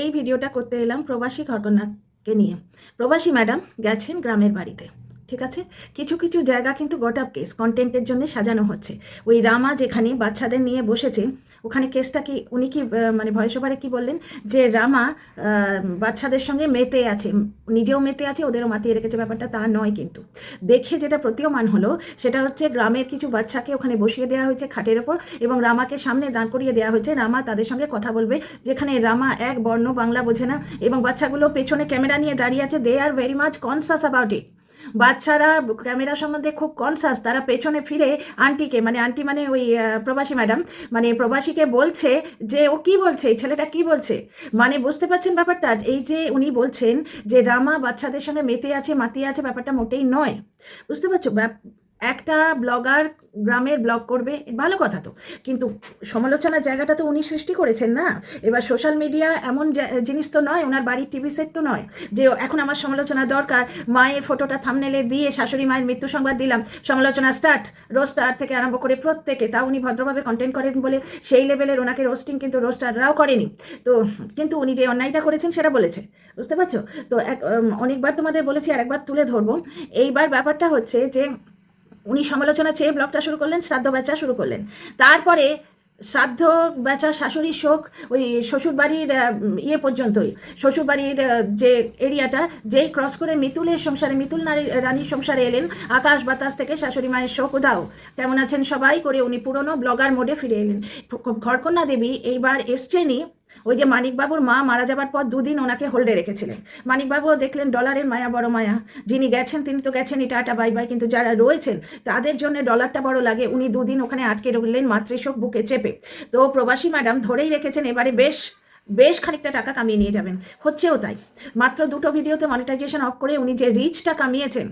এই ভিডিওটা করতে এলাম প্রবাসী ঘটনাকে নিয়ে। প্রবাসী ম্যাডাম গেছেন গ্রামের বাড়িতে, ঠিক আছে। কিছু কিছু জায়গা কিন্তু গোটা কেস কন্টেন্টের জন্য সাজানো হচ্ছে। ওই রামা যেখানে বাচ্চাদের নিয়ে বসেছে, ওখানে কেসটা কি উনি কি মানে ভয়েস ওভারে কি বললেন যে রামা বাচ্চাদের সঙ্গে মেতে আছে, নিজেও মেতে আছে, ওদেরও মাতিয়ে রেখেছে। ব্যাপারটা তা নয়, কিন্তু দেখে যেটা প্রতীয়মান হলো সেটা হচ্ছে গ্রামের কিছু বাচ্চাকে ওখানে বসিয়ে দেওয়া হয়েছে খাটের ওপর, এবং রামাকে সামনে দাঁড় করিয়ে দেওয়া হয়েছে। রামা তাদের সঙ্গে কথা বলবে, যেখানে রামা এক বর্ণ বাংলা বোঝে না, এবং বাচ্চাগুলো পেছনে ক্যামেরা নিয়ে দাঁড়িয়ে আছে। They are very much conscious about it. বাচ্চারা ক্যামেরা সম্বন্ধে খুব কনসাস। তারা পেছনে ফিরে আন্টিকে, মানে আন্টি মানে ওই প্রবাসী ম্যাডাম, মানে প্রবাসীকে বলছে যে ও কি বলছে, এই ছেলেটা কি বলছে। মানে বুঝতে পারছেন ব্যাপারটা? এই যে উনি বলছেন যে রামা বাচ্চাদের সঙ্গে মেতে আছে, মাতিয়ে আছে, ব্যাপারটা মোটেই নয়। বুঝতে পারছো? একটা ব্লগার গ্রামের ব্লগ করবে, ভালো কথা তো, কিন্তু সমালোচনার জায়গাটা তো উনি সৃষ্টি করেছেন না। এবার সোশ্যাল মিডিয়া এমন জিনিস তো নয়, ওনার বাড়ির টিভি সেট তো নয় যে এখন আমার সমালোচনা দরকার। মায়ের ফটোটা থাম্বনেলে দিয়ে শাশুড়ি মায়ের মৃত্যু সংবাদ দিলাম, সমালোচনা স্টার্ট। রোস্টার থেকে আরম্ভ করে প্রত্যেকে, তা উনি ভদ্রভাবে কন্টেন্ট করেন বলে সেই লেভেলের ওনাকে রোস্টিং কিন্তু রোস্টাররাও করেনি। তো কিন্তু উনি যে অন্যায়টা করেছেন সেটা বলেছে, বুঝতে পারছো তো। অনেকবার তোমাদের বলেছি, আর একবার তুলে ধরবো। এইবার ব্যাপারটা হচ্ছে যে উনি সমালোচনা চেয়ে ব্লগটা শুরু করলেন, শ্রাদ্ধ বেচা শুরু করলেন। তারপরে শ্রাদ্ধ বেচা, শাশুড়ির শোক, ওই শ্বশুরবাড়ির পর্যন্তই, শ্বশুরবাড়ির যে এরিয়াটা, যেই ক্রস করে মিতুলের সংসারে, মিতুল রানীর সংসারে এলেন, আকাশ বাতাস থেকে শাশুড়ি মায়ের শোক উদাও, কেমন আছেন সবাই করে উনি পুরনো ব্লগার মোডে ফিরে এলেন। ঘরকন্যা দেবী এইবার এসছেনই। ওই যে মানিকবাবুর মা মারা যাবার পর দুদিন ওনাকে হোল্ডে রেখেছিলেন। মানিকবাবুও দেখলেন ডলারের মায়া বড় মায়া। যিনি গেছেন তিনি তো গেছেনই, টাটা বাই বাই, কিন্তু যারা রয়েছেন তাদের জন্য ডলারটা বড় লাগে। উনি দুদিন ওখানে আটকে রইলেন মাতৃশোক বুকে চেপে। তো প্রবাসী ম্যাডাম ধরেই রেখেছেন এবারে বেশ বেশ খানিকটা টাকা কামিয়ে নিয়ে যাবেন, হচ্ছেও তাই। মাত্র 2টো ভিডিওতে মনিটাইজেশন অফ করে উনি যে রিচটা কামিয়েছেন,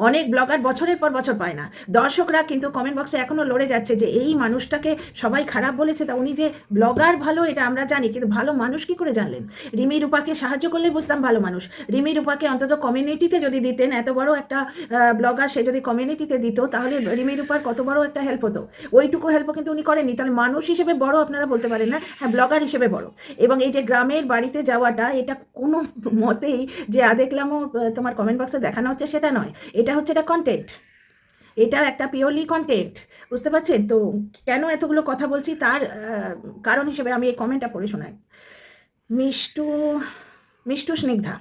অনেক ব্লগার বছরের পর বছর পায় না। দর্শকরা কিন্তু কমেন্ট বক্সে এখনও লড়ে যাচ্ছে যে এই মানুষটাকে সবাই খারাপ বলেছে, তা উনি যে ব্লগার ভালো এটা আমরা জানি, কিন্তু ভালো মানুষ কি করে জানলেন? রিমি রূপাকে সাহায্য করলে বুঝতাম ভালো মানুষ। রিমি রূপাকে অন্তত কমিউনিটিতে যদি দিতেন, এত বড় একটা ব্লগার, সে যদি কমিউনিটিতে দিত, তাহলে রিমি রূপার কত বড় একটা হেল্প হতো। ওইটুকু হেল্পও কিন্তু উনি করেননি। তাহলে মানুষ হিসেবে বড় আপনারা বলতে পারেন না, হ্যাঁ ব্লগার হিসেবে বড়। এবং এই যে গ্রামের বাড়িতে যাওয়াটা, এটা কোনো মতেই যে দেখলামও তোমার কমেন্ট বক্সে দেখানো হচ্ছে সেটা নয়। এটা হচ্ছে, এটা কন্টেন্ট, এটা একটা পিওরলি কন্টেন্ট, বুঝতে পারছেন তো। কেন এতগুলো কথা বলছি তার কারণ হিসেবে আমি এই কমেন্টটা পড়ে শোনাই। মিষ্টু মিষ্টু স্নিগ্ধা,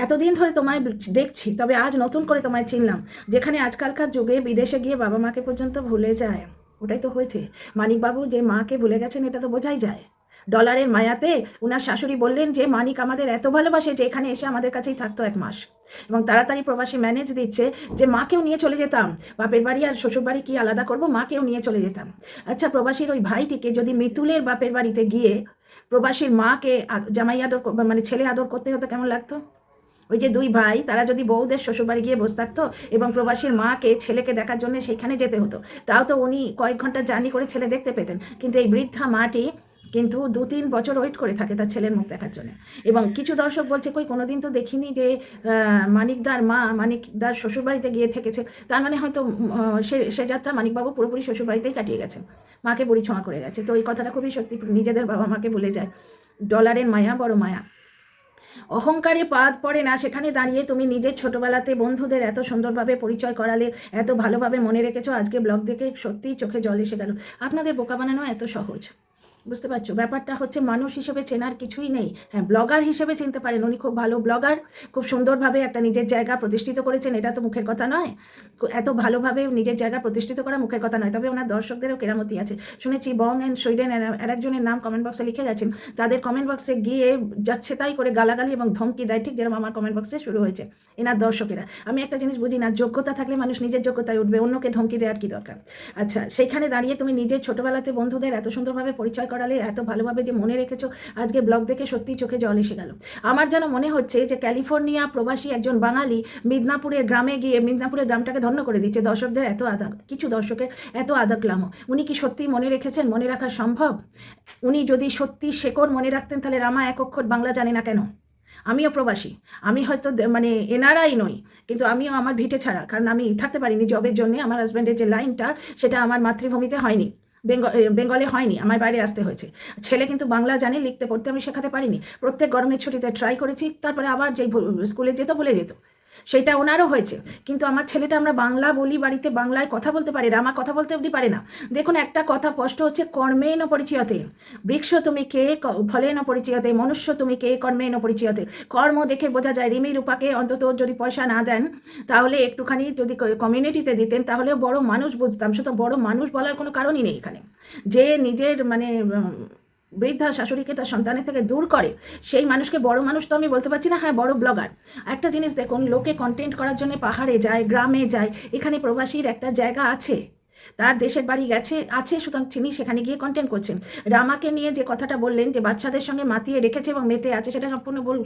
এতদিন ধরে তোমায় দেখছি, তবে আজ নতুন করে তোমায় চিনলাম। যেখানে আজকালকার যুগে বিদেশে গিয়ে বাবা মাকে পর্যন্ত ভুলে যায়, ওটাই তো হয়েছে। মানিকবাবু যে মাকে ভুলে গেছেন এটা তো বোঝাই যায়। ডলারের মায়াতে ওনার শাশুড়ি বললেন যে মানিক আমাদের এত ভালোবাসে যে এখানে এসে আমাদের কাছেই থাকতো 1 মাস, এবং তাড়াতাড়ি প্রবাসী ম্যানেজ দিচ্ছে যে মাকেও নিয়ে চলে যেতাম। বাপের বাড়ি আর শ্বশুর বাড়ি কি আলাদা করবো, মাকেও নিয়ে চলে যেতাম। আচ্ছা, প্রবাসীর ওই ভাইটিকে যদি মিতুলের বাপের বাড়িতে গিয়ে প্রবাসীর মাকে জামাই আদর, মানে ছেলে আদর করতে হতো, কেমন লাগতো? ওই যে 2 ভাই, তারা যদি বউদের শ্বশুরবাড়ি গিয়ে বসে থাকতো এবং প্রবাসীর মাকে ছেলেকে দেখার জন্য সেইখানে যেতে হতো, তাও তো উনি কয়েক ঘন্টা জার্নি করে ছেলে দেখতে পেতেন। কিন্তু এই বৃদ্ধা মাটি কিন্তু 2-3 বছর ওয়েট করে থাকে তার ছেলের মুখ দেখার জন্য। এবং কিছু দর্শক বলছে কই কোনোদিন তো দেখিনি যে মানিকদার মা মানিকদার শ্বশুরবাড়িতে গিয়ে থেকেছে। তার মানে হয়তো সে যাত্রা মানিকবাবু পুরোপুরি শ্বশুরবাড়িতেই কাটিয়ে গেছে, মাকে বুড়ি ছোঁয়া করে গেছে। তো এই কথাটা খুবই সত্যি, নিজেদের বাবা মাকে ভুলে যায়। ডলারের মায়া বড় মায়া, অহংকারে পাদ পড়ে না। সেখানে দাঁড়িয়ে তুমি নিজের ছোটবেলাতে বন্ধুদের এত সুন্দরভাবে পরিচয় করালে, এত ভালোভাবে মনে রেখেছো, আজকে ব্লগ দেখে সত্যিই চোখে জল এসে গেল। আপনাদের বোকা বানানো এত সহজ, বুঝতে পারছো? ব্যাপারটা হচ্ছে মানুষ হিসেবে চেনার কিছুই নেই। হ্যাঁ, ব্লগার হিসেবে চিনতে পারেন, উনি খুব ভালো ব্লগার, খুব সুন্দরভাবে একটা নিজের জায়গা প্রতিষ্ঠিত করেছেন, এটা তো মুখের কথা নয়। এত ভালোভাবে নিজের জায়গা প্রতিষ্ঠিত করা মুখের কথা নয়। তবে ওনার দর্শকদেরও কেরামতি আছে শুনেছি। বং অ্যান্ড সুইডেন আরেকজনের নাম কমেন্ট বক্সে লিখে গেছেন, তাদের কমেন্ট বক্সে গিয়ে যাচ্ছে তাই করে গালাগালি এবং ধমকি দেয়, ঠিক যেরকম আমার কমেন্ট বক্সে শুরু হয়েছে এনার দর্শকেরা। আমি একটা জিনিস বুঝি না, যোগ্যতা থাকলে মানুষ নিজের যোগ্যতায় উঠবে, অন্যকে ধমকি দেওয়ার কি দরকার? আচ্ছা, সেইখানে দাঁড়িয়ে তুমি নিজের ছোটবেলাতে বন্ধুদের এত সুন্দরভাবে পরিচয় করালে, এত ভালোভাবে যে মনে রেখেছো, আজকে ব্লগ দেখে সত্যিই চোখে জল এসে গেল। আমার যেন মনে হচ্ছে যে ক্যালিফোর্নিয়া প্রবাসী একজন বাঙালি মিদনাপুরের গ্রামে গিয়ে মিদনাপুরের গ্রামটাকে ধন্য করে দিচ্ছে। দর্শকদের এত আদা, কিছু দর্শকের এত আদাকলাম, উনি কি সত্যি মনে রেখেছেন? মনে রাখা সম্ভব? উনি যদি সত্যি শেকড় মনে রাখতেন, তাহলে রামা 1 অক্ষর বাংলা জানে না কেন? আমিও প্রবাসী, আমি হয়তো মানে এনারাই নই, কিন্তু আমিও আমার ভিটে ছাড়া, কারণ আমি থাকতে পারিনি জবের জন্য। আমার হাজব্যান্ডের যে লাইনটা, সেটা আমার মাতৃভূমিতে হয়নি, বেঙ্গলে হয়নি, আমার বাইরে আসতে হয়েছে। ছেলে কিন্তু বাংলা জানে, লিখতে পড়তে আমি শেখাতে পারিনি। প্রত্যেক গরমের ছুটিতে ট্রাই করেছি, তারপরে আবার যেই স্কুলে যেত ভুলে যেত। সেটা ওনারও হয়েছে, কিন্তু আমার ছেলেটা আমরা বাংলা বলি, বাড়িতে বাংলায় কথা বলতে পারি, রামা কথা বলতে অবধি পারে না। দেখুন একটা কথা স্পষ্ট হচ্ছে, কর্মেণ পরিচয়তে বৃক্ষ তুমি কে, ফলেন পরিচয়তে মনুষ্য তুমি কে, কর্মেণ পরিচয়তে। কর্ম দেখে বোঝা যায়। রিমি রূপাকে অন্তত যদি পয়সা না দেন, তাহলে একটুখানি যদি কমিউনিটিতে দিতেন, তাহলে বড় মানুষ বুঝতাম। শুধু বড় মানুষ বলার কোনো কারণই নেই এখানে। যে নিজের মানে বৃদ্ধা শাশুড়িকে তার সন্তানের থেকে দূর করে, সেই মানুষকে বড় মানুষ তো আমি বলতে পারছি না। হ্যাঁ, বড় ব্লগার। একটা জিনিস দেখুন, লোকে কন্টেন্ট করার জন্য পাহাড়ে যায়, গ্রামে যায়। এখানে প্রবাসীর একটা জায়গা আছে, তার দেশের বাড়ি আছে, সুতরাং তিনি সেখানে গিয়ে কন্টেন্ট করছেন। রামাকে নিয়ে যে কথাটা বললেন যে বাচ্চাদের সঙ্গে মাতিয়ে রেখেছে এবং মেতে আছে, সেটা সম্পূর্ণ ভুল।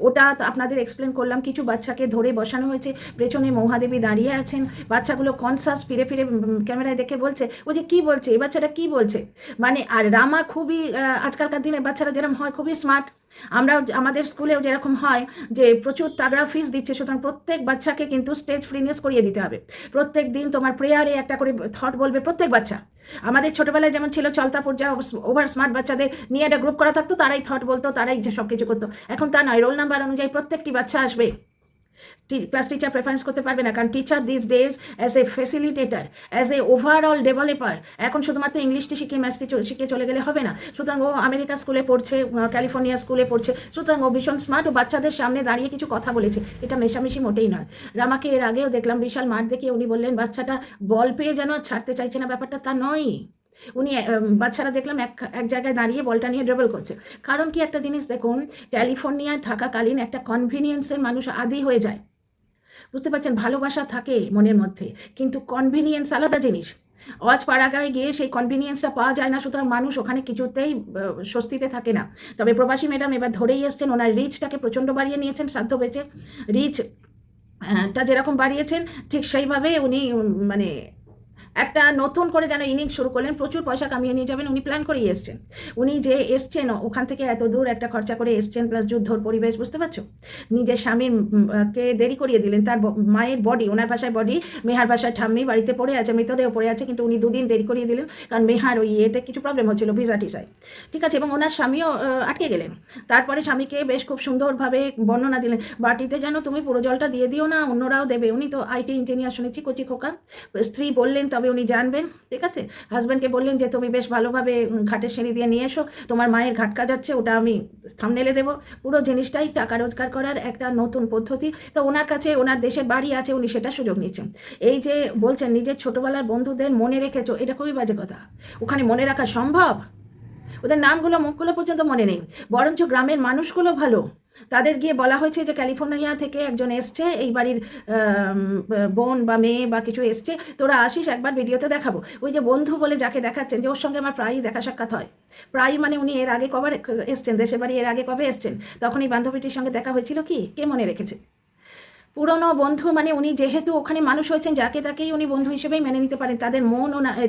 ওটা তো আপনাদের এক্সপ্লেন করলাম। কিছু বাচ্চাকে ধরে বসানো হয়েছে, পেছনে মহাদেবী দাঁড়িয়ে আছেন, বাচ্চাগুলো কনসাস ফিরে ফিরে ক্যামেরায় দেখে বলছে ও যে কী বলছে, এই বাচ্চাটা কী বলছে। মানে আর রামা খুবই আজকালকার দিনের বাচ্চারা যেরকম হয়, খুবই স্মার্ট। আমরাও আমাদের স্কুলেও যেরকম হয় যে প্রচুর তাগড়া ফিস দিচ্ছে, সুতরাং প্রত্যেক বাচ্চাকে কিন্তু স্টেজ ফ্রিনেস করিয়ে দিতে হবে। প্রত্যেক দিন তোমার প্রেয়ারে একটা করে থট বলবে প্রত্যেক বাচ্চা। আমাদের ছোটবেলায় যেমন ছিল চলতাপুর যা ওভার স্মার্ট বাচ্চাদের নিয়ে একটা গ্রুপ করা থাকতো, তারাই থট বলতো, তারাই সব কিছু করতো। এখন তা নয়, রোল নাম্বার অনুযায়ী প্রত্যেকটি বাচ্চা আসবে। ক্লাস টিচার প্রেফারেন্স করতে পারবে না, কারণ teacher this days as a ফেসিলিটেটার, as a overall developer. এখন শুধুমাত্র ইংলিশটি শিখে ম্যাথসটি শিখে চলে গেলে হবে না। সুতরাং ও আমেরিকা স্কুলে পড়ছে, ক্যালিফোর্নিয়া স্কুলে পড়ছে, সুতরাং ও ভীষণ স্মার্ট। ও বাচ্চাদের সামনে দাঁড়িয়ে কিছু কথা বলেছে, এটা মেশামেশি মোটেই নয়। রামাকে এর আগেও দেখলাম বিশাল মাঠ দেখিয়ে উনি বললেন বাচ্চাটা বল পেয়ে যেন ছাড়তে চাইছে না, ব্যাপারটা তা নয়। উনি বাচ্চারা দেখলাম এক জায়গায় দাঁড়িয়ে বলটা নিয়ে ড্রিবল করছে। কারণ কি, একটা জিনিস দেখুন, ক্যালিফোর্নিয়ায় থাকাকালীন একটা কনভিনিয়েন্সের মানুষ আদি হয়ে যায়। বুঝতে পারছেন, ভালোবাসা থাকে মনের মধ্যে, কিন্তু কনভিনিয়েন্স আলাদা জিনিস। অজ পাড়াগায় গিয়ে সেই কনভিনিয়েন্সটা পাওয়া যায় না, সুতরাং মানুষ ওখানে কিছুতেই স্বস্তিতে থাকে না। তবে প্রবাসী ম্যাডাম এবার ধরেই এসছেন, ওনার রিচটাকে প্রচণ্ড বাড়িয়ে নিয়েছেন, সাধ্য বেঁচে রিচ টা যেরকম বাড়িয়েছেন, ঠিক সেইভাবে উনি মানে একটা নতুন করে যেন ইনিংস শুরু করলেন, প্রচুর পয়সা কামিয়ে নিয়ে যাবেন উনি প্ল্যান করেই এসছেন। উনি যে এসছেন ওখান থেকে এত দূর একটা খরচা করে এসছেন, প্লাস যুদ্ধর পরিবেশ, বুঝতে পারছো। নিজের স্বামীর কে দেরি করিয়ে দিলেন, তার মায়ের বডি, ওনার ভাষায় বডি, মেহার ভাষায় ঠাম্মি বাড়িতে পড়ে আছে, মৃতদেহ পড়ে আছে, কিন্তু উনি 2 দিন দেরি করিয়ে দিলেন, কারণ মেহার ওই এতে কিছু প্রবলেম হচ্ছিল, ভিসা টিসায়, ঠিক আছে। এবং ওনার স্বামীও আটকে গেলেন। তারপরে স্বামীকে বেশ খুব সুন্দরভাবে বর্ণনা দিলেন, বাটিতে যেন তুমি পুরো জলটা দিয়ে দিও না, অন্যরাও দেবে। উনি তো আইটি ইঞ্জিনিয়ার শুনেছি, কচি খোকা। স্ত্রী বললেন তবে উনি জানবেন, ঠিক আছে। হাজব্যান্ডকে বললেন যে তুমি বেশ ভালোভাবে ঘাটের সিঁড়ি দিয়ে নিয়ে এসো, তোমার মায়ের ঘাট কাজ হচ্ছে, ওটা আমি থাম্বনেলে দেবো। পুরো জিনিসটাই টাকা রোজগার করার একটা নতুন পদ্ধতি। তো ওনার কাছে ওনার দেশের বাড়ি আছে, উনি সেটা সুযোগ নিচ্ছেন। এই যে বলছেন নিজের ছোটোবেলার বন্ধুদের মনে রেখেছো, এটা খুবই বাজে কথা। ওখানে মনে রাখা সম্ভব? ওদের নামগুলো মুখগুলো পর্যন্ত মনে নেই। বরঞ্চ গ্রামের মানুষগুলো ভালো, তাদের গিয়ে বলা হয়েছে যে ক্যালিফোর্নিয়া থেকে একজন এসছে, এই বাড়ির বোন বা মেয়ে বা কিছু এসছে, তোরা আসিস, একবার ভিডিওতে দেখাবো। ওই যে বন্ধু বলে যাকে দেখাচ্ছেন, যে ওর সঙ্গে আমার প্রায়ই দেখা সাক্ষাৎ হয়, প্রায় মানে উনি এর আগে কবে এসছেন দেশের বাড়ি, এর আগে কবে এসছেন, তখন এই বান্ধবীটির সঙ্গে দেখা হয়েছিল, কি কে মনে রেখেছে? পুরনো বন্ধু মানে উনি যেহেতু ওখানে মানুষ হয়েছেন, যাকে তাকেই উনি বন্ধু হিসেবেই মেনে নিতে পারেন। তাদের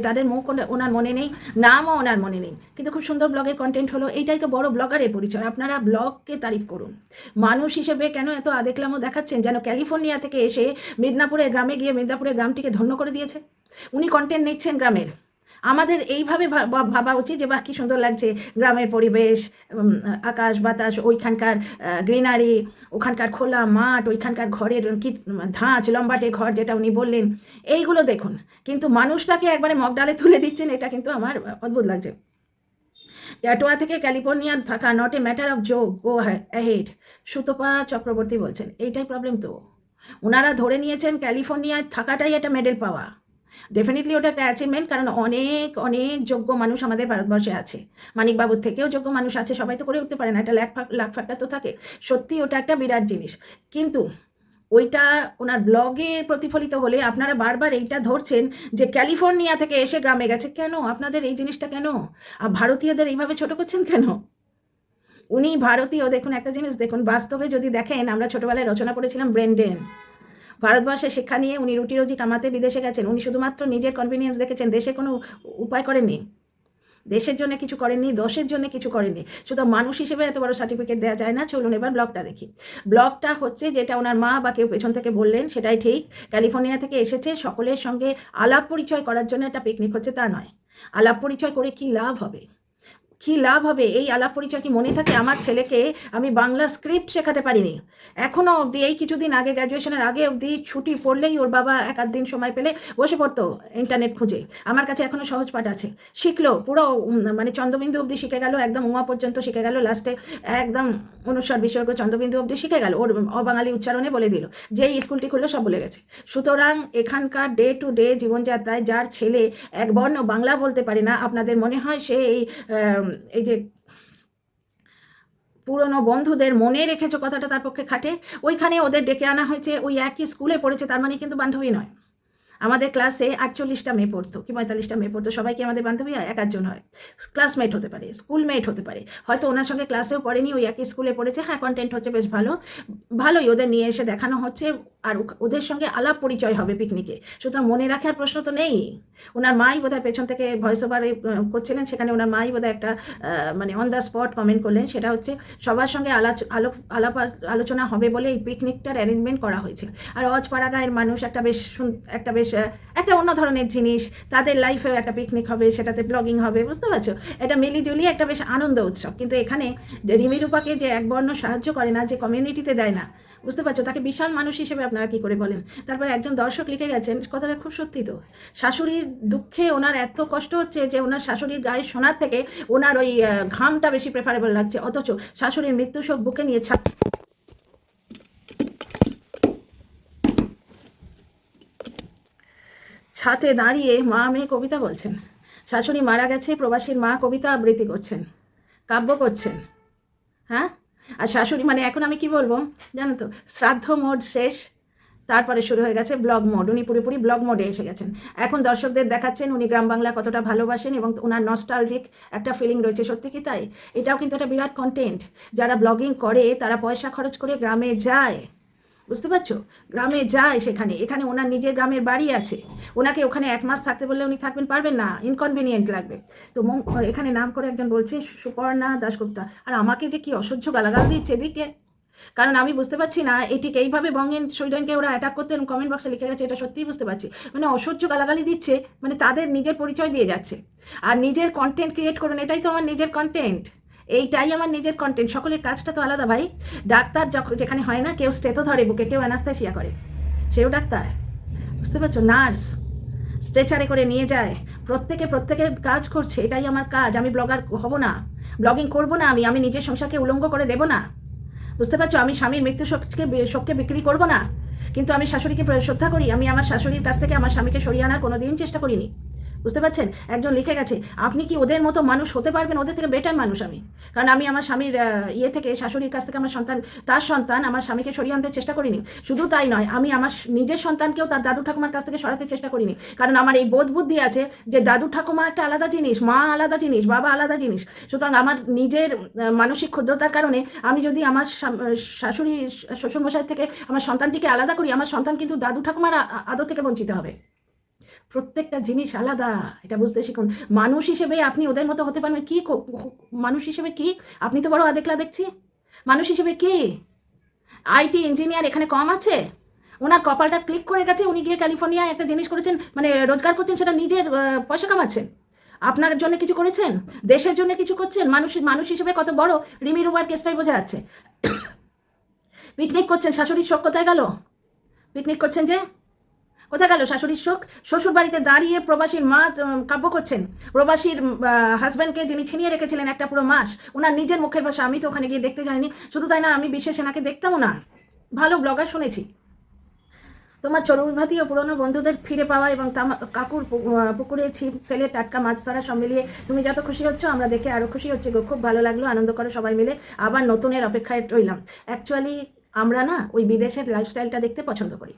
তাদের মুখ ওনার মনে নেই, নামও ওনার মনে নেই, কিন্তু খুব সুন্দর ব্লগের কন্টেন্ট হলো। এইটাই তো বড় ব্লগারের পরিচয়। আপনারা ব্লগকে তারিফ করুন, মানুষ হিসেবে কেন এত আদেকলামও দেখাচ্ছেন, যেন ক্যালিফোর্নিয়া থেকে এসে মিদনাপুরের গ্রামে গিয়ে মিদনাপুরের গ্রামটিকে ধন্য করে দিয়েছে। উনি কন্টেন্ট নিচ্ছেন গ্রামের। আমাদের এইভাবে ভাবা উচিত যে বাহ কি সুন্দর লাগছে গ্রামের পরিবেশ, আকাশ বাতাস, ওইখানকার গ্রিনারি, ওখানকার খোলা মাঠ, ওইখানকার ঘরের কি ধাঁচ, লম্বাটে ঘর যেটা উনি বললেন, এইগুলো দেখুন। কিন্তু মানুষটাকে একবারে মগডালে তুলে দিচ্ছেন, এটা কিন্তু আমার অদ্ভুত লাগছে। ট্যাটোয়া থেকে ক্যালিফোর্নিয়া থাকা not a matter of go ahead, Sutapa Chakraborty বলছেন। এইটাই প্রবলেম তো, ওনারা ধরে নিয়েছেন ক্যালিফোর্নিয়ায় থাকাটাই একটা মেডেল পাওয়া। ডেফিনেটলি ওটা একটা অ্যাচিভমেন্ট, কারণ অনেক অনেক যোগ্য মানুষ আমাদের ভারতবর্ষে আছে। মানিকবাবুর থেকেও যোগ্য মানুষ আছে, সবাই তো করে উঠতে পারে না, একটা লাখ ফ্যাক্টর তো থাকে। সত্যি ওটা একটা বিরাট জিনিস, কিন্তু ওইটা ওনার ব্লগে প্রতিফলিত হলে আপনারা বারবার এইটা ধরছেন যে ক্যালিফোর্নিয়া থেকে এসে গ্রামে গেছে। কেন আপনাদের এই জিনিসটা কেন? আর ভারতীয়দের এইভাবে ছোট করছেন কেন? উনি ভারতীয়। দেখুন একটা জিনিস দেখুন, বাস্তবে যদি দেখেন, আমরা ছোটোবেলায় রচনা পড়েছিলাম ব্রেন ড্রেন। ভারতবর্ষে শিক্ষা নিয়ে উনি রুটি রুজি কামাতে বিদেশে গেছেন। উনি শুধুমাত্র নিজের কনভিনিয়েন্স দেখেছেন, দেশে কোনো উপায় করেননি, দেশের জন্য কিছু করেননি, দশের জন্য কিছু করেননি। শুধু মানুষ হিসেবে এত বড় সার্টিফিকেট দেওয়া যায় না। চলুন এবার ব্লগটা দেখি। ব্লগটা হচ্ছে যেটা ওনার মা বা কেউ পেছন থেকে বললেন, সেটাই ঠিক। ক্যালিফোর্নিয়া থেকে এসেছে সকলের সঙ্গে আলাপ পরিচয় করার জন্য একটা পিকনিক হচ্ছে, তা নয়। আলাপ পরিচয় করে কি লাভ হবে? কি লাভ হবে? এই আলাপ পরিচয় কি মনে থাকে? আমার ছেলেকে আমি বাংলা স্ক্রিপ্ট শেখাতে পারিনি এখনও অবধি। এই কিছুদিন আগে, গ্র্যাজুয়েশনের আগে অবধি ছুটি পড়লেই ওর বাবা এক আধ দিন সময় পেলে বসে পড়তো ইন্টারনেট খুঁজে। আমার কাছে এখনও সহজ পাঠ আছে। শিখলো পুরো, মানে চন্দ্রবিন্দু অবধি শিখে গেল, একদম উমা পর্যন্ত শিখে গেল, লাস্টে একদম অনুস্বার বিসর্গ চন্দ্রবিন্দু অবধি শিখে গেল। ওর অবাঙালি উচ্চারণে বলে দিল। যেই স্কুলটি খুললো সব বলে গেছে। সুতরাং এখানকার ডে টু ডে জীবনযাত্রায় যার ছেলে এক বর্ণ বাংলা বলতে পারে না, আপনাদের মনে হয় সে এই যে পুরনো বন্ধুদের মনে রেখেছো কথাটা তার পক্ষে খাটে? ওইখানে ওদের ডেকে আনা হয়েছে, ওই একই স্কুলে পড়েছে, তার মানে কিন্তু বান্ধবী নয়। আমাদের ক্লাসে 48টা মেয়ে পড়তো কি 45টা মেয়ে পড়তো, সবাই কি আমাদের বান্ধবী হয়? এক আধজন হয়। ক্লাসমেট হতে পারে, স্কুলমেট হতে পারে, হয়তো ওনার সঙ্গে ক্লাসেও পড়েনি, ওই একই স্কুলে পড়েছে। হ্যাঁ, কন্টেন্ট হচ্ছে বেশ ভালোই, ওদের নিয়ে এসে দেখানো হচ্ছে, আর ওদের সঙ্গে আলাপ পরিচয় হবে পিকনিকে। সুতরাং মনে রাখার প্রশ্ন তো নেই। ওনার মাই বোধহয় পেছন থেকে ভয়েস ওভারে করছিলেন, সেখানে ওনার মাই বোধহয় একটা মানে অন দ্য স্পট কমেন্ট করলেন, সেটা হচ্ছে সবার সঙ্গে আলোচনা হবে বলে এই পিকনিকটার অ্যারেঞ্জমেন্ট করা হয়েছে। আর অজপাড়া গাঁয়ের মানুষ একটা অন্য ধরনের জিনিস, তাদের লাইফেও একটা পিকনিক হবে, সেটাতে ব্লগিং হবে, বুঝতে পারছো? এটা মিলিজুলিয়ে একটা বেশ আনন্দ উৎসব। কিন্তু এখানে রিমি রূপাকে যে একবর্ণ সাহায্য করে না, যে কমিউনিটিতে দেয় না, বুঝতে পারছো, তাকে বিশাল মানুষ হিসেবে আপনারা কি করে বলেন? তারপরে একজন দর্শক লিখে গেছেন, কথাটা খুব সত্যি তো, শাশুড়ির দুঃখে ওনার এত কষ্ট হচ্ছে যে ওনার শাশুড়ির গায়ে শোনার থেকে ওনার ওই ঘামটা বেশি প্রেফারেবল লাগছে, অথচ শাশুড়ির মৃত্যু শোক বুকে নিয়ে ছাতে দাঁড়িয়ে মা মেয়ে কবিতা বলছেন। শাশুড়ি মারা গেছে, প্রবাসীর মা কবিতা আবৃত্তি করছেন, কাব্য করছেন। হ্যাঁ, আর শাশুড়ি মানে এখন আমি কি বলবো জানো তো, শ্রাদ্ধ মোড শেষ, তারপরে শুরু হয়ে গেছে ব্লগ মোড। উনি পুরোপুরি ব্লগ মোডে এসে গেছেন। এখন দর্শকদের দেখাচ্ছেন উনি গ্রাম বাংলা কতটা ভালোবাসেন এবং ওনার নস্টালজিক একটা ফিলিং রয়েছে। সত্যি কি তাই? এটাও কিন্তু একটা বিরাট কন্টেন্ট। যারা ব্লগিং করে তারা পয়সা খরচ করে গ্রামে যায়, বুঝতে পারছো, গ্রামে যায় সেখানে। এখানে ওনার নিজের গ্রামের বাড়ি আছে, ওনাকে ওখানে 1 মাস থাকতে বললে উনি থাকবেন পারবেন না, ইনকনভিনিয়েন্ট লাগবে। তো এখানে নাম করে একজন বলছে সুপর্ণা দাশগুপ্তা, আর আমাকে যে কি অসহ্য গালাগাল দিচ্ছে এদিকে। কারণ আমি বুঝতে পারছি না এটিকে এইভাবে বঙ্গেন সুইডেনকে ওরা অ্যাটাক করতে কমেন্ট বক্সে লিখে গেছে, এটা সত্যিই বুঝতে পারছি। মানে অসহ্য গালাগালি দিচ্ছে, মানে তাদের নিজের পরিচয় দিয়ে যাচ্ছে। আর নিজের কন্টেন্ট ক্রিয়েট করুন, এটাই তো আমার নিজের কন্টেন্ট, এইটাই আমার নিজের কন্টেন্ট। সকলের কাজটা তো আলাদা ভাই। ডাক্তার যেখানে হয় না, কেউ স্টেথো ধরে বুকে, কেউ অ্যানাস্থেসিয়া করে, সেও ডাক্তার, বুঝতে পারছো, নার্স স্ট্রেচারে করে নিয়ে যায়, প্রত্যেকের কাজ করছে। এটাই আমার কাজ। আমি ব্লগার হব না, ব্লগিং করবো না, আমি নিজের সংসারকে উলঙ্গ করে দেবো না, বুঝতে পারছো? আমি স্বামীর মৃত্যু শোককে বিক্রি করবো না, কিন্তু আমি শাশুড়িকে শ্রদ্ধা করি। আমি আমার শাশুড়ির কাছ থেকে আমার স্বামীকে সরিয়ে আনার কোনোদিন চেষ্টা করিনি, বুঝতে পারছেন? একজন লিখে গেছে, আপনি কি ওদের মতো মানুষ হতে পারবেন? ওদের থেকে বেটার মানুষ আমি। কারণ আমি আমার স্বামীর থেকে, শাশুড়ির কাছ থেকে তার সন্তান আমার স্বামীকে সরিয়ে আনতে চেষ্টা করিনি। শুধু তাই নয়, আমি আমার নিজের সন্তানকেও তার দাদু ঠাকুমার কাছ থেকে সরাতে চেষ্টা করিনি। কারণ আমার এই বোধ বুদ্ধি আছে যে দাদু ঠাকুমা একটা আলাদা জিনিস, মা আলাদা জিনিস, বাবা আলাদা জিনিস। সুতরাং আমার নিজের মানসিক ক্ষুদ্রতার কারণে আমি যদি আমার শাশুড়ি শ্বশুরমশাই থেকে আমার সন্তানটিকে আলাদা করি, আমার সন্তান কিন্তু দাদু ঠাকুমার আদর থেকে বঞ্চিত হবে। প্রত্যেকটা জিনিস আলাদা, এটা বুঝতে শিখুন। মানুষ হিসেবে আপনি ওদের মতো হতে পারবেন কি? মানুষ হিসেবে কি? আপনি তো বড় আদেকলা দেখছি। মানুষ হিসেবে কি? আইটি ইঞ্জিনিয়ার এখানে কম আছে? ওনার কপালটা ক্লিক করে গেছে, উনি গিয়ে ক্যালিফোর্নিয়ায় একটা জিনিস করেছেন, মানে রোজগার করছেন, সেটা নিজের পয়সা কামাচ্ছেন। আপনার জন্য কিছু করেছেন? দেশের জন্য কিছু করছেন? মানুষ হিসেবে কত বড়, রিমি রুবার কেসটাই বোঝা যাচ্ছে। পিকনিক করছেন, শাশুড়ির শোক কোথায় গেল? পিকনিক করছেন যে কোথায় গেল শাশুড়ির শোক? শ্বশুর বাড়িতে দাঁড়িয়ে প্রবাসীর মা কাব্য করছেন, প্রবাসীর হাজব্যান্ডকে যিনি ছিনিয়ে রেখেছিলেন একটা পুরো মাস, ওনার নিজের মুখের ভাষা। আমি তো ওখানে গিয়ে দেখতে যাইনি। শুধু তাই না, আমি বিশেষ এনাকে দেখতামও না, ভালো ব্লগার শুনেছি। তোমার চড়ুইভাতি ও পুরনো বন্ধুদের ফিরে পাওয়া এবং কাকুর পুকুরে ছিপ ফেলে টাটকা মাছ ধরা সব মিলিয়ে তুমি যত খুশি হচ্ছ, আমরা দেখে আরও খুশি হচ্ছে গো। খুব ভালো লাগলো, আনন্দ করে সবাই মিলে। আবার নতুনের অপেক্ষায় রইলাম। অ্যাকচুয়ালি আমরা না ওই বিদেশের লাইফস্টাইলটা দেখতে পছন্দ করি।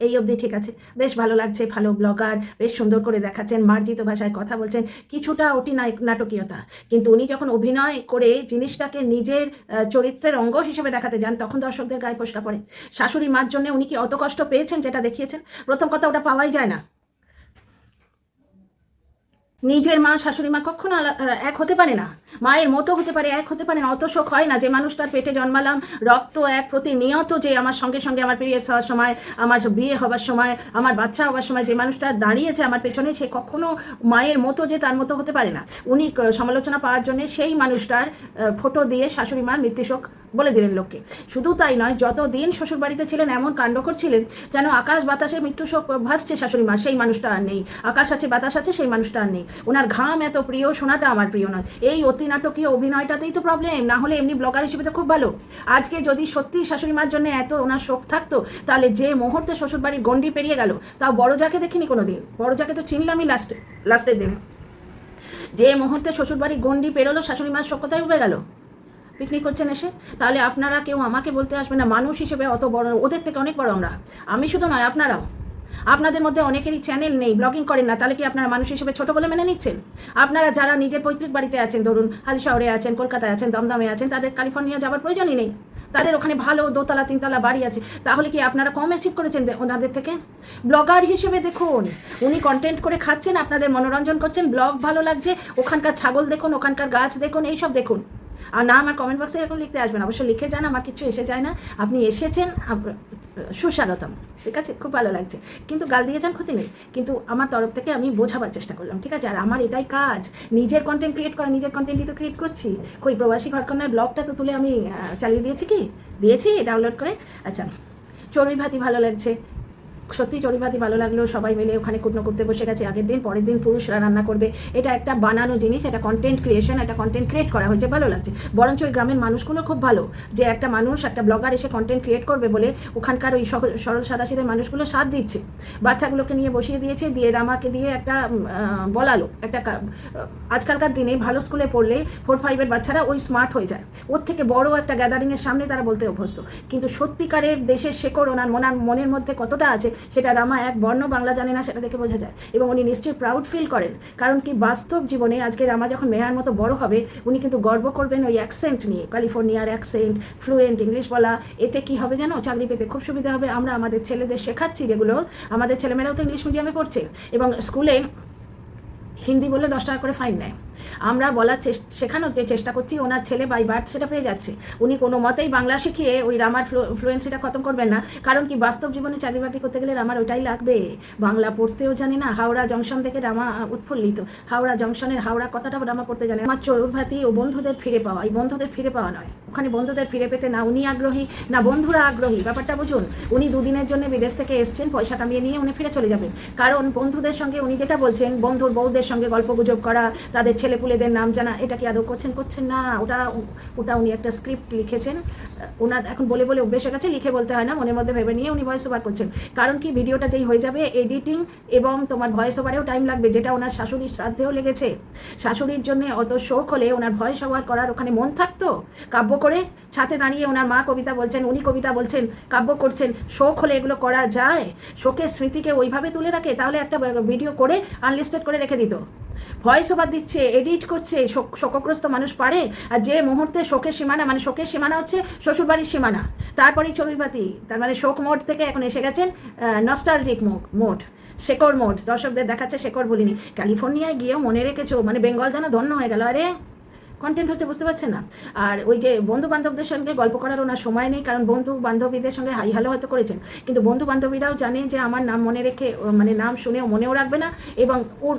এই অবধি ঠিক আছে, বেশ ভালো লাগছে, ভালো ব্লগার, বেশ সুন্দর করে দেখাচ্ছেন, মার্জিত ভাষায় কথা বলছেন, কিছুটা ওটি নাটকীয়তা। কিন্তু উনি যখন অভিনয় করে জিনিসটাকে নিজের চরিত্রের অঙ্গ হিসেবে দেখাতে যান, তখন দর্শকদের গায়ে ফোস্কা পড়ে। শাশুড়ি মার জন্য উনি কি অত কষ্ট পেয়েছেন যেটা দেখিয়েছেন? প্রথম কথা, ওটা পাওয়াই যায় না। নিজের মা শাশুড়ি মা কখনো এক হতে পারে না, মায়ের মতো হতে পারে, এক হতে পারে না। অত শোক হয় না যে মানুষটার পেটে জন্মালাম, রক্ত এক প্রতিনিয়ত, যে আমার সঙ্গে সঙ্গে আমার পিরিয়ডস হওয়ার সময়, আমার বিয়ে হওয়ার সময়, আমার বাচ্চা হওয়ার সময় যে মানুষটা দাঁড়িয়েছে আমার পেছনে, সে কখনো মায়ের মতো যে তার মতো হতে পারে না। উনি সমালোচনা পাওয়ার জন্য সেই মানুষটার ফটো দিয়ে শাশুড়ি মার মৃত্যুশোক বলে দিলেন লোককে। শুধু তাই নয়, যত দিন শ্বশুর বাড়িতে ছিলেন এমন কাণ্ড করছিলেন যেন আকাশ বাতাসে মৃত্যুশোক ভাসছে শাশুড়ি মা, সেই মানুষটা আর নেই। আকাশ আছে বাতাস আছে, সেই মানুষটা আর নেই। ওনার ঘাম এত প্রিয়, শোনাটা আমার প্রিয় নয়। এই অতি নাটকীয় অভিনয়টাতেই তো প্রবলেম, না হলে এমনি ব্লগার হিসেবে তো খুব ভালো। আজকে যদি সত্যি শাশুড়ি মার জন্য এত ওনার শোক থাকতো, তাহলে যে মুহূর্তে শ্বশুরবাড়ির গণ্ডি পেরিয়ে গেল, তাও বড় যাকে দেখিনি কোনো দিন। বড় যাকে তো চিনলামই লাস্টের দিনে। যে মুহূর্তে শ্বশুরবাড়ির গণ্ডি পেরোলো, শাশুড়ি মার শোক কোথায় উবে গেল? পিকনিক করছেন এসে। তাহলে আপনারা কেউ আমাকে বলতে আসবে না মানুষ হিসেবে অত বড়, ওদের থেকে অনেক বড় আমরা। আমি শুধু নয়, আপনারাও। আপনাদের মধ্যে অনেকেরই চ্যানেল নেই, ব্লগিং করেন না, তাহলে কি আপনারা মানুষ হিসেবে ছোট বলে মেনে নিচ্ছেন? আপনারা যারা নিজের পৈতৃক বাড়িতে আছেন, ধরুন হালি শহরে আছেন, কলকাতায় আছেন, দমদমে আছেন, তাদের ক্যালিফোর্নিয়া যাওয়ার প্রয়োজনই নেই। তাদের ওখানে ভালো 2 তলা 3 তলা বাড়ি আছে। তাহলে কি আপনারা কম অ্যাচিভ করেছেন ওনাদের থেকে? ব্লগার হিসেবে দেখুন, উনি কন্টেন্ট করে খাচ্ছেন, আপনাদের মনোরঞ্জন করছেন, ব্লগ ভালো লাগছে, ওখানকার ছাগল দেখুন, ওখানকার গাছ দেখুন, এইসব দেখুন। আর না, আমার কমেন্ট বক্সে এরকম লিখতে আসবেন, অবশ্য লিখে যান, আমার কিছু এসে যায় না। আপনি এসেছেন, সুস্বাগতম, ঠিক আছে, খুব ভালো লাগছে, কিন্তু গাল দিয়ে যান, ক্ষতি নেই। কিন্তু আমার তরফ থেকে আমি বোঝাবার চেষ্টা করলাম, ঠিক আছে? আর আমার এটাই কাজ, নিজের কন্টেন্ট ক্রিয়েট করা, নিজের কন্টেন্টই তো ক্রিয়েট করছি। কই প্রবাসী ঘরকন্যার ব্লগটা তো তুলে আমি চালিয়ে দিয়েছি, কি দিয়েছি ডাউনলোড করে। আচ্ছা, চড়ুই ভাতি ভালো লাগছে, সত্যি চড়ুই ভাতি ভালো লাগলো। সবাই মিলে ওখানে কুটনো করতে বসে গেছে। আগের দিন, পরের দিন পুরুষরা রান্না করবে। এটা একটা বানানো জিনিস, এটা কন্টেন্ট ক্রিয়েশন, একটা কন্টেন্ট ক্রিয়েট করা হয়েছে, ভালো লাগছে। বরঞ্চ ওই গ্রামের মানুষগুলো খুব ভালো, যে একটা মানুষ, একটা ব্লগার এসে কন্টেন্ট ক্রিয়েট করবে বলে ওখানকার ওই সরল সাদাসিধে মানুষগুলো সাথ দিচ্ছে। বাচ্চাগুলোকে নিয়ে বসিয়ে দিয়েছে, দিয়ে রামাকে দিয়ে একটা বলালো, একটা আজকালকার দিনে ভালো স্কুলে পড়লে 4-5 বাচ্চারা ওই স্মার্ট হয়ে যায়, ওর থেকে বড় একটা গ্যাদারিংয়ের সামনে তারা বলতে অভ্যস্ত। কিন্তু সত্যিকারের দেশের শেকড় ওনার মনের মধ্যে কতটা আছে, সেটা রামা এক বর্ণ বাংলা জানে না, সেটা দেখে বোঝা যায়। এবং উনি নিশ্চয়ই প্রাউড ফিল করেন, কারণ কি বাস্তব জীবনে আজকে রামা যখন মেয়ার মতো বড় হবে, উনি কিন্তু গর্ব করবেন ওই অ্যাকসেন্ট নিয়ে, ক্যালিফোর্নিয়ার অ্যাকসেন্ট, ফ্লুয়েন্ট ইংলিশ বলা। এতে কি হবে জানো? চাকরি পেতে খুব সুবিধা হবে। আমরা আমাদের ছেলেদের শেখাচ্ছি, যেগুলো আমাদের ছেলেমেয়েরাও তো ইংলিশ মিডিয়ামে পড়ছে, এবং স্কুলে হিন্দি বললে 10 টাকা করে ফাইন নেয়। আমরা বলার শেখানোর যে চেষ্টা করছি, ওনার ছেলে বাই বার্থ সেটা পেয়ে যাচ্ছে। উনি কোনো মতেই বাংলা শিখিয়ে ওই রামার ফ্লুয়েন্সিটা খতম করবেন না, কারণ কি বাস্তব জীবনে চাকরি বাকরি করতে গেলে রামার ওইটাই লাগবে। বাংলা পড়তেও জানি না, হাওড়া জংশন থেকে রামা উৎফুল্লিত, হাওড়া জংশনের হাওড়া কথাটা রামা পড়তে জানে। আমার চড়ুই ভাতি ও বন্ধুদের ফিরে পাওয়া, এই বন্ধুদের ফিরে পাওয়া নয়, ওখানে বন্ধুদের ফিরে পেতে না উনি আগ্রহী না বন্ধুরা আগ্রহী, ব্যাপারটা বুঝুন। উনি 2 দিনের জন্য বিদেশ থেকে এসছেন, পয়সা কামিয়ে নিয়ে উনি ফিরে চলে যাবেন। কারণ বন্ধুদের সঙ্গে উনি যেটা বলছেন, বন্ধুর বউদের সঙ্গে গল্প গুজব করা, তাদের ছেলেপুলেদের নাম জানা, এটা কি আদৌ করছেন না? ওটা উনি একটা স্ক্রিপ্ট লিখেছেন, ওনার এখন বলে বলে অভ্যেস হয়ে গেছে, লিখে বলতে হয় না, মনের মধ্যে ভেবে নিয়ে উনি ভয়েস ওভার করছেন। কারণ কি ভিডিওটা যেই হয়ে যাবে, এডিটিং এবং তোমার ভয়েস ওভারেও টাইম লাগবে, যেটা ওনার শাশুড়ির শ্রাদ্ধেও লেগেছে। শাশুড়ির জন্য অত শোক হলে ওনার ভয়েস ওভার করার ওখানে মন থাকতো? কাব্য করে ছাতে দাঁড়িয়ে ওনার মা কবিতা বলছেন, উনি কবিতা বলছেন, কাব্য করছেন, শোক হলে এগুলো করা যায়? শোকের স্মৃতিকে ওইভাবে তুলে রাখে? তাহলে একটা ভিডিও করে আনলিস্টেড করে রেখে দিত। ভয়েস ওভার দিচ্ছে, এডিট করছে, শোকগ্রস্ত মানুষ পারে? আর যে মুহূর্তে শোকের সীমানা, মানে শোকের সীমানা হচ্ছে শ্বশুরবাড়ির সীমানা, তারপরেই চড়ুই ভাতি, তার মানে শোক মোড থেকে এখন এসে গেছেন নস্টালজিক মোড, শেকড় মোড। দর্শকদের দেখাচ্ছে শেকড় বলিনি। ক্যালিফোর্নিয়ায় গিয়েও মনে রেখেছো, মানে বেঙ্গল যেন ধন্য হয়ে গেল। আরে কন্টেন্ট হচ্ছে, বুঝতে পারছেন না? আর ওই যে বন্ধু বান্ধবদের সঙ্গে গল্প করার ওনার সময় নেই, কারণ বন্ধু বান্ধবীদের সঙ্গে হাই হ্যালো হয়তো করেছেন, কিন্তু বন্ধু বান্ধবীরাও জানে যে আমার নাম মনে রেখে, মানে নাম শুনেও মনেও রাখবে না, এবং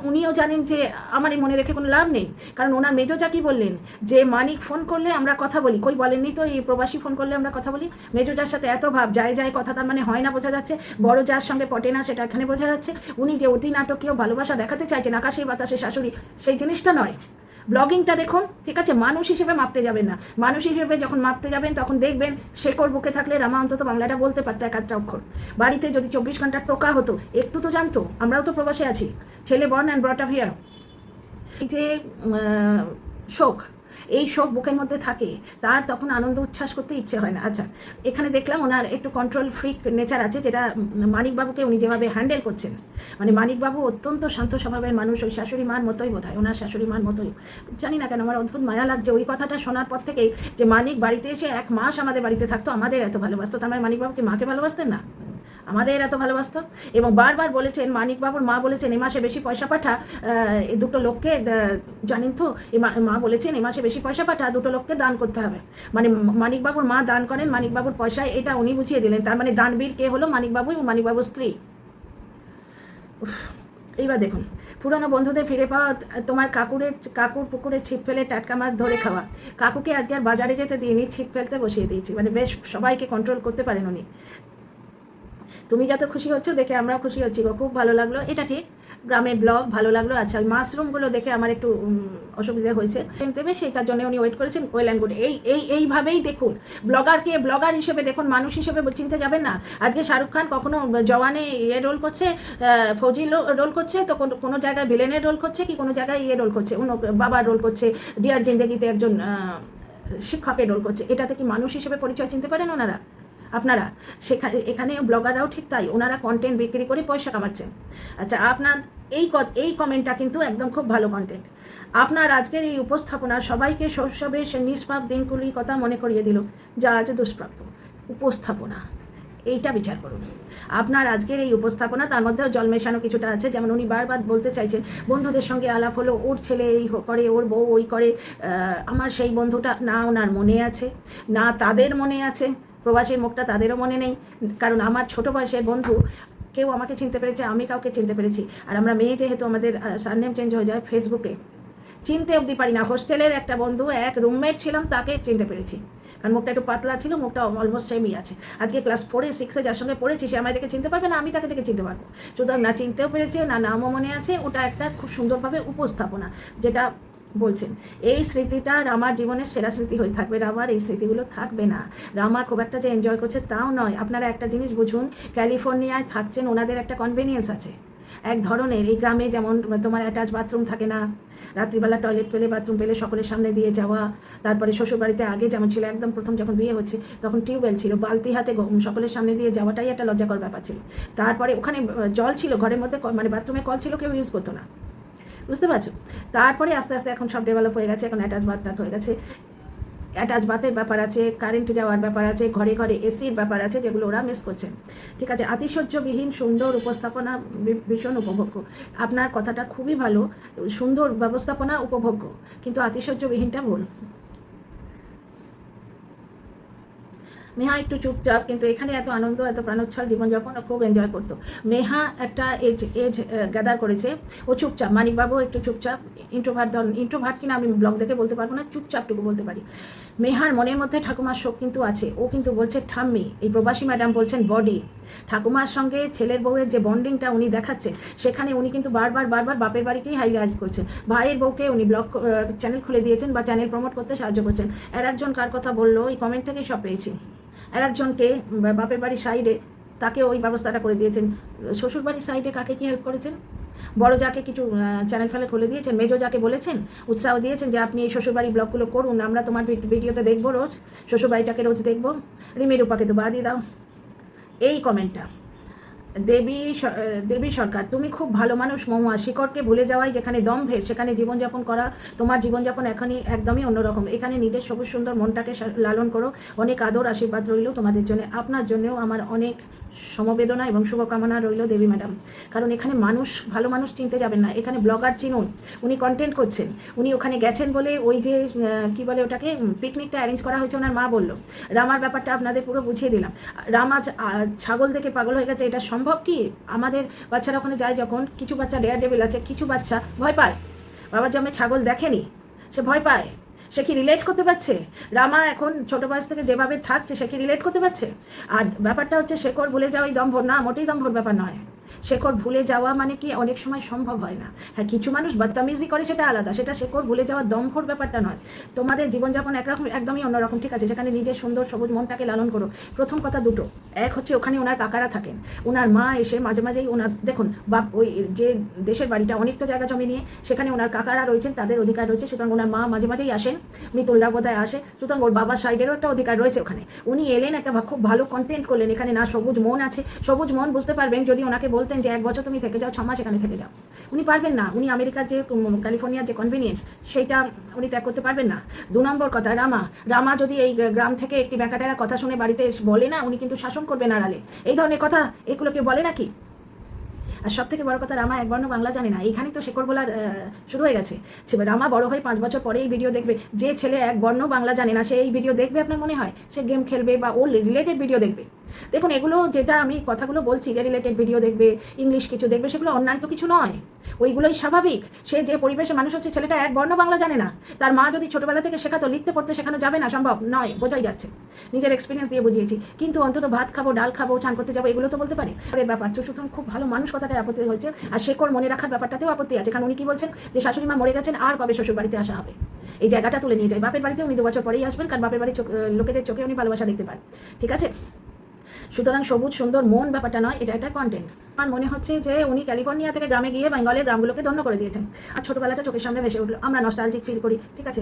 উনিও জানেন যে আমার এই মনে রেখে কোনো লাভ নেই। কারণ ওনার মেজোজা কি বললেন, যে মানিক ফোন করলে আমরা কথা বলি, কই বলেননি তো এই প্রবাসী ফোন করলে আমরা কথা বলি। মেজোজার সাথে এত ভাব, যায় কথা, তার মানে হয় না বোঝা যাচ্ছে, বড় যার সঙ্গে পটে না সেটা এখানে বোঝা যাচ্ছে। উনি যে অতি নাটকীয় ভালোবাসা দেখাতে চাইছেন, আকাশে বাতাসে শাশুড়ি, সেই জিনিসটা নয়। ব্লগিংটা দেখুন, ঠিক আছে? মানুষ হিসেবে মাপতে যাবেন না। মানুষ হিসেবে যখন মাপতে যাবেন, তখন দেখবেন শেকড় বুকে থাকলে রামা অন্তত বাংলাটা বলতে পারতো 1-8টা অক্ষর। বাড়িতে যদি 24 ঘন্টা টোকা হতো, একটু তো জানতো। আমরাও তো প্রবাসে আছি, ছেলে born and brought up here. এই যে শোক, এই শোক বুকের মধ্যে থাকে, তার তখন আনন্দ উচ্ছ্বাস করতে ইচ্ছে হয় না। আচ্ছা, এখানে দেখলাম ওনার একটু কন্ট্রোল ফ্রিক নেচার আছে, যেটা মানিকবাবুকে উনি যেভাবে হ্যান্ডেল করছেন, মানে মানিকবাবু অত্যন্ত শান্ত স্বভাবের মানুষ, ওই শাশুড়ি মার মতোই বোধ হয়, ওনার শাশুড়ি মার মতোই। জানি না কেন আমার অদ্ভুত মায়া লাগছে ওই কথাটা শোনার পর থেকেই, যে মানিক বাড়িতে এসে 1 মাস আমাদের বাড়িতে থাকতো, আমাদের এত ভালোবাসতো, তার মানে মানিকবাবুকে মাকে ভালোবাসতেন না? আমাদের এত ভালোবাসতো। এবং বারবার বলেছেন, মানিকবাবুর মা বলেছেন এ মাসে বেশি পয়সা পাঠা, এই দুটো লোককে জানেন তো, মা বলেছেন এ মাসে বেশি পয়সা পাঠা, দুটো লোককে দান করতে হবে। মানে মানিকবাবুর মা দান করেন, মানিকবাবুর পয়সায়, এটা উনি বুঝিয়ে দিলেন। তার মানে দানবীর কে হলো? মানিকবাবু এবং মানিকবাবুর স্ত্রী। এইবার দেখুন, পুরনো বন্ধুদের ফিরে পাওয়া, তোমার কাকুর পুকুরে ছিপ ফেলে টাটকা মাছ ধরে খাওয়া। কাকুকে আজকে আর বাজারে যেতে দিইনি, ছিপ ফেলতে বসিয়ে দিয়েছি। মানে বেশ সবাইকে কন্ট্রোল করতে পারেন উনি। তুমি যত খুশি হচ্ছ দেখে আমরাও খুশি হচ্ছি গো, খুব ভালো লাগলো। এটা ঠিক, গ্রামের ব্লগ ভালো লাগলো। আচ্ছা, ওই মাশরুমগুলো দেখে আমার একটু অসুবিধা হয়েছে, দেবে সেটার জন্য উনি ওয়েট করেছেন। Well and good. এইভাবেই দেখুন, ব্লগারকে ব্লগার হিসেবে দেখুন, মানুষ হিসেবে চিনতে যাবেন না। আজকে শাহরুখ খান কখনো জওয়ানে রোল করছে, ফৌজি রোল করছে, তো কোনো জায়গায় ভিলেনের রোল করছে, কি কোনো জায়গায় রোল করছে, অন্য বাবার রোল করছে, ডিয়ার জিন্দেগিতে একজন শিক্ষকের রোল করছে। এটাতে কি মানুষ হিসেবে পরিচয় চিনতে পারেন ওনারা? আপনারা এখানে ব্লগাররাও ঠিক তাই, ওনারা কন্টেন্ট বিক্রি করে পয়সা কামাচ্ছেন। আচ্ছা, আপনার এই কমেন্টটা কিন্তু একদম খুব ভালো কন্টেন্ট। আপনার আজকের এই উপস্থাপনা সবাইকে শৈশবের সে নিষ্পাপ দিনগুলির কথা মনে করিয়ে দিল, যা আজ দুষ্প্রাপ্য। উপস্থাপনা, এইটা বিচার করুন। আপনার আজকের এই উপস্থাপনা, তার মধ্যেও জল মেশানো কিছুটা আছে। যেমন উনি বারবার বলতে চাইছেন বন্ধুদের সঙ্গে আলাপ হলো, ওর ছেলে এই করে, ওর বউ ওই করে। আমার সেই বন্ধুটা না ওনার মনে আছে, না তাদের মনে আছে, প্রবাসীর মুখটা তাদেরও মনে নেই। কারণ আমার ছোটো বয়সের বন্ধু কেউ আমাকে চিনতে পেরেছে, আমি কাউকে চিনতে পেরেছি। আর আমরা মেয়ে যেহেতু, আমাদের সারনেম চেঞ্জ হয়ে যায় ফেসবুকে, চিনতে অবধি পারি না। হোস্টেলের একটা বন্ধু, এক রুমমেট ছিলাম, তাকে চিনতে পেরেছি, কারণ মুখটা একটু পাতলা ছিল, মুখটা অলমোস্ট সেমই আছে। আজকে ক্লাস 4-6 যার সঙ্গে পড়েছি, সে আমায় দেখে চিনতে পারবে না, আমি তাকে দেখে চিনতে পারবো। সুতরাং না চিনতেও পেরেছে, না নামও মনে আছে। ওটা একটা খুব সুন্দরভাবে উপস্থাপনা, যেটা বলছেন। এই স্মৃতিটা রামার জীবনের সেরা স্মৃতি হয়ে থাকবে। রামার এই স্মৃতিগুলো থাকবে না। রামা খুব একটা যে এনজয় করছে তাও নয়। আপনারা একটা জিনিস বুঝুন, ক্যালিফোর্নিয়ায় থাকছেন, ওনাদের একটা কনভেনিয়েন্স আছে এক ধরনের। এই গ্রামে যেমন তোমার অ্যাটাচ বাথরুম থাকে না, রাত্রিবেলা টয়লেট পেলে, বাথরুম পেলে সকলের সামনে দিয়ে যাওয়া। তারপরে শ্বশুরবাড়িতে আগে যেমন ছিল, একদম প্রথম যখন বিয়ে হচ্ছে তখন টিউবওয়েল ছিল, বালতি হাতে সকলের সামনে দিয়ে যাওয়াটাই একটা লজ্জাকর ব্যাপার ছিল। তারপরে ওখানে জল ছিল ঘরের মধ্যে, মানে বাথরুমে কল ছিল, কেউ ইউজ করতো না, বুঝতে পারছো? তারপরে আস্তে আস্তে এখন সব ডেভেলপ হয়ে গেছে, এখন অ্যাটাচ বাথ হয়ে গেছে। অ্যাটাচ বাথের ব্যাপার আছে, কারেন্ট যাওয়ার ব্যাপার আছে, ঘরে ঘরে এসির ব্যাপার আছে, যেগুলো ওরা মিস করছেন। ঠিক আছে, আতিশয্যবিহীন সুন্দর উপস্থাপনা, ভীষণ উপভোগ্য। আপনার কথাটা খুবই ভালো, সুন্দর ব্যবস্থাপনা উপভোগ্য, কিন্তু আতিশয্যবিহীনটা ভুল। মেহা একটু চুপচাপ, কিন্তু এখানে এত আনন্দ, এত প্রাণোচ্ছল জীবনযাপন খুব এনজয় করতো। মেহা একটা এজ গ্যাদার করেছে, ও চুপচাপ। মানিকবাবু একটু চুপচাপ, ইন্ট্রোভার্ট কিনা আমি ব্লগ দেখে বলতে পারবো না, চুপচাপটুকু বলতে পারি। মেহার মনের মধ্যে ঠাকুমার শোক কিন্তু আছে। ও কিন্তু বলছে ঠাম্মি, এই প্রবাসী ম্যাডাম বলছেন বডি। ঠাকুমার সঙ্গে ছেলের বউয়ের যে বন্ডিংটা উনি দেখাচ্ছেন, সেখানে উনি কিন্তু বারবার বাপের বাড়িকেই হাইলাইট করছেন। ভাইয়ের বউকে উনি ব্লগ চ্যানেল খুলে দিয়েছেন বা চ্যানেল প্রমোট করতে সাহায্য করছেন। আর একজন কার কথা বললো, এই কমেন্ট থেকে সব পেয়েছি। আর একজনকে বাপের বাড়ির সাইডে, তাকে ওই ব্যবস্থাটা করে দিয়েছেন। শ্বশুর বাড়ির সাইডে কাকে কি হেল্প করেছেন? বড় যাকে কিছু চ্যানেল ফেলে খুলে দিয়েছেন, মেজো যাকে বলেছেন, উৎসাহ দিয়েছেন যে আপনি এই শ্বশুরবাড়ি ব্লগগুলো করুন, আমরা তোমার ভিডিওতে দেখবো রোজ, শ্বশুরবাড়িটাকে রোজ দেখবো, রিমি রূপাকে তো বাদই দাও। এই কমেন্টটা, দেবী সরকার, তুমি খুব ভালো মানুষ মহুয়া। শিকড়কে ভুলে যাওয়াই যেখানে দম্ভের, সেখানে জীবনযাপন করা। তোমার জীবনযাপন এখনই একদমই অন্যরকম। এখানে নিজের সবুজ সুন্দর মনটাকে লালন করো। অনেক আদর আশীর্বাদ রইল তোমাদের জন্য। আপনার জন্যও আমার অনেক সমবেদনা এবং শুভকামনা রইল দেবী ম্যাডাম। কারণ এখানে ভালো মানুষ চিনতে যাবেন না, এখানে ব্লগার চিনুন। উনি কন্টেন্ট করছেন, উনি ওখানে গেছেন বলে ওই যে কী বলে ওটাকে, পিকনিকটা অ্যারেঞ্জ করা হয়েছে, ওনার মা বলল। রামার ব্যাপারটা আপনাদের পুরো বুঝিয়ে দিলাম। রামা ছাগল দেখে পাগল হয়ে গেছে, এটা সম্ভব কি? আমাদের বাচ্চারা ওখানে যায় যখন, কিছু বাচ্চা ডেয়ার ডেভিল আছে, কিছু বাচ্চা ভয় পায়। বাবার জন্মে ছাগল দেখেনি, সে ভয় পায়। সে কি রিলেট করতে পারছে? রামা এখন ছোটো বয়স থেকে যেভাবে থাকছে, সে কি রিলেট করতে পারছে? আর ব্যাপারটা হচ্ছে শেকড় ভুলে যাওয়াই দম্ভর না, মোটেই দম্ভর ব্যাপার নয়। শেকড় ভুলে যাওয়া মানে কি অনেক সময় সম্ভব হয় না। হ্যাঁ, কিছু মানুষ বদতামিজি করে, সেটা আলাদা, সেটা শেকড় ভুলে যাওয়া দম্ভর ব্যাপারটা নয়। তোমাদের জীবনযাপন একরকম, একদমই অন্যরকম। ঠিক আছে, যেখানে নিজের সুন্দর সবুজ মনটাকে লালন করো। প্রথম কথা দুটো, এক হচ্ছে ওখানে ওনার কাকারা থাকেন, ওনার মা এসে মাঝে মাঝেই ওনার, দেখুন বাপ ওই যে দেশের বাড়িটা অনেকটা জায়গা জমি নিয়ে, সেখানে ওনার কাকারা রয়েছেন, তাদের অধিকার রয়েছে। সুতরাং ওনার মা মাঝে মাঝেই আসেন, মিতুলরা বোধহয় আসে, সুতরাং ওর বাবার সাইডেরও একটা অধিকার রয়েছে ওখানে। উনি এলেন, একটা খুব ভালো কন্টেন্ট করলেন। এখানে না সবুজ মন আছে, সবুজ মন বুঝতে পারবেন যদি ওনাকে বলতেন যে 1 বছর তুমি থেকে যাও, 6 মাস এখানে থেকে যাও। উনি পারবেন না, উনি আমেরিকার যে ক্যালিফোর্নিয়ার যে কনভিনিয়েন্স সেইটা উনি ত্যাগ করতে পারবেন না। 2 নম্বর কথা, রামা যদি এই গ্রাম থেকে একটি ব্যাকাটারা কথা শুনে বাড়িতে বলে না, উনি কিন্তু শাসন করবেন আড়ালে। এই ধরনের কথা এগুলো কেউ বলে নাকি? আর সব থেকে বড় কথা, রামা একবর্ণ বাংলা জানে না। এইখানেই তো শেকড় বলার শুরু হয়ে গেছে। রামা বড় হয়ে 5 বছর পরে এই ভিডিও দেখবে। যে ছেলে একবর্ণ বাংলা জানে না সে এই ভিডিও দেখবে আপনার মনে হয়? সে গেম খেলবে বা ওর রিলেটেড ভিডিও দেখবে। দেখুন, এগুলো যেটা আমি কথাগুলো বলছি যে রিলেটেড ভিডিও দেখবে, ইংলিশ কিছু দেখবে, সেগুলো অন্যায় তো কিছু নয়, ওইগুলোই স্বাভাবিক। সে যে পরিবেশে মানুষ হচ্ছে, ছেলেটা একবর্ণ বাংলা জানে না, তার মা যদি ছোটোবেলা থেকে শেখাতো, লিখতে পড়তে শেখানো যাবে না, সম্ভব নয়, বোঝাই যাচ্ছে। নিজের এক্সপিরিয়েন্স দিয়ে বুঝিয়েছি। কিন্তু অন্তত ভাত খাবো, ডাল খাবো, চান করতে যাবো, এগুলো তো বলতে পারে। ব্যাপার তো সুতরাং খুব ভালো মানুষ কথাটাই আপত্তি হয়েছে। আর শেকড় মনে রাখার ব্যাপারটাতেও আপত্তি আছে, কারণ উনি কি বলছেন যে শাশুড়ি মা মরে গেছেন, আর কবে শ্বশুর বাড়িতে আসা হবে? এই জায়গাটা তুলে নিয়ে যায়। বাপের বাড়িতে উনি 2 বছর পরেই আসবেন, কারণ বাপের বাড়ির লোকেদের চোখে উনি ভালোবাসা দেখতে পান। ঠিক আছে, সুতরাং সবুজ সুন্দর মন ব্যাপারটা নয়, এটা একটা কন্টেন্ট। আমার মনে হচ্ছে যে উনি ক্যালিফোর্নিয়া থেকে গ্রামে গিয়ে বেঙ্গলের গ্রামগুলোকে ধন্য করে দিয়েছেন, আর ছোটোবেলাটা চোখের সামনে ভেসে উঠলো। আমরা নস্টালজিক ফিল করি। ঠিক আছে,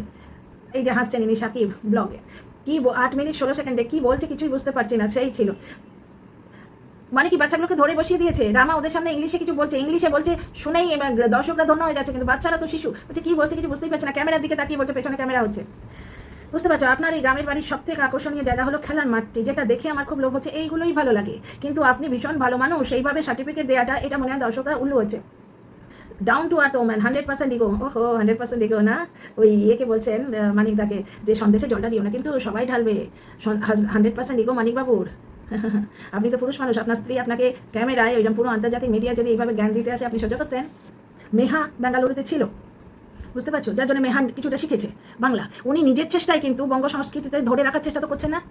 এই যে হাসছেন ইনি সাকিব ব্লগে, কি 8 মিনিট 16 সেকেন্ডে কি বলছে কিছুই বুঝতে পারছি না, সেই ছিল। মানে কি বাচ্চাগুলোকে ধরে বসিয়ে দিয়েছে। রামা ওদের সামনে ইংলিশে কিছু বলছে, ইংলিশে বলছে, শুনেই দর্শকরা ধন্য হয়ে যাচ্ছে, কিন্তু বাচ্চারা তো শিশু, বলছে কি বলছে কিছু বুঝতেই পারছে না। ক্যামেরার দিকে তাকিয়ে বলছে পেছনে ক্যামেরা হচ্ছে। বুঝতে পারছো? আপনার এই গ্রামের বাড়ির সব থেকে আকর্ষণীয় জায়গা হলো খেলার মাঠটি, যেটা দেখে আমার খুব লোভ হচ্ছে, এইগুলোই ভালো লাগে। কিন্তু আপনি ভীষণ ভালো মানুষ, সেইভাবে সার্টিফিকেট দেওয়াটা, এটা মনে হয় দর্শকরা উল্লু হচ্ছে। Down to earth woman, 100% ego. ওহো, 100% ইগো না? ওই একে বলছেন মানিকদাকে যে সন্দেশে জলটা দিও না, কিন্তু সবাই ঢালবে। 100% ইগো মানিকবাবুর। আপনি তো পুরুষ মানুষ, আপনার স্ত্রী আপনাকে ক্যামেরায় ওইরকম পুরো আন্তর্জাতিক মিডিয়া যদি এইভাবে জ্ঞান দিতে আসে, আপনি সহ্য করতেন? মেহা বেঙ্গালুরুতে ছিল, বুঝতে পারছো, যার জন্য মেহান কিছুটা শিখেছে বাংলা। উনি নিজের চেষ্টায় কিন্তু বঙ্গ সংস্কৃতিতে ধরে রাখার চেষ্টা তো করছেন না।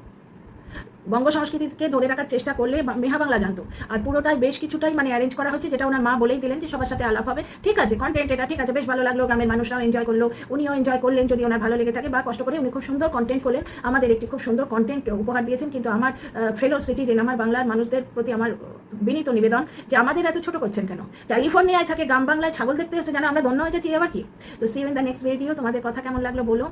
বঙ্গ সংস্কৃতিকে ধরে রাখার চেষ্টা করলে মেহা বাংলা জানতো। আর পুরোটাই বেশ কিছুটাই মানে অ্যারেঞ্জ করা হচ্ছে, যেটা ওনার মা বলেই দিলেন যে সবার সাথে আলাপ হবে। ঠিক আছে, কন্টেন্ট এটা ঠিক আছে, বেশ ভালো লাগলো, গ্রামের মানুষরাও এনজয় করলো, উনিও এনজয় করলেন। যদি ওনার ভালো লেগে থাকে বা কষ্ট করে উনি খুব সুন্দর কন্টেন্ট করলেন, আমাদের একটি খুব সুন্দর কন্টেন্ট উপহার দিয়েছেন। কিন্তু আমার ফেলো সিটিজেন, আমার বাংলার মানুষদের প্রতি আমার বিনীত নিবেদন যে আমাদের এত ছোট করছেন কেন? ক্যালিফোর্নিয়ায় থাকে, গ্রাম বাংলায় ছাগল দেখতে এসেছে, যেন আমরা ধন্য হয়ে যাচ্ছি, আবার কি? তো see you in the next video. তোমাদের কথা কেমন লাগলো বলো।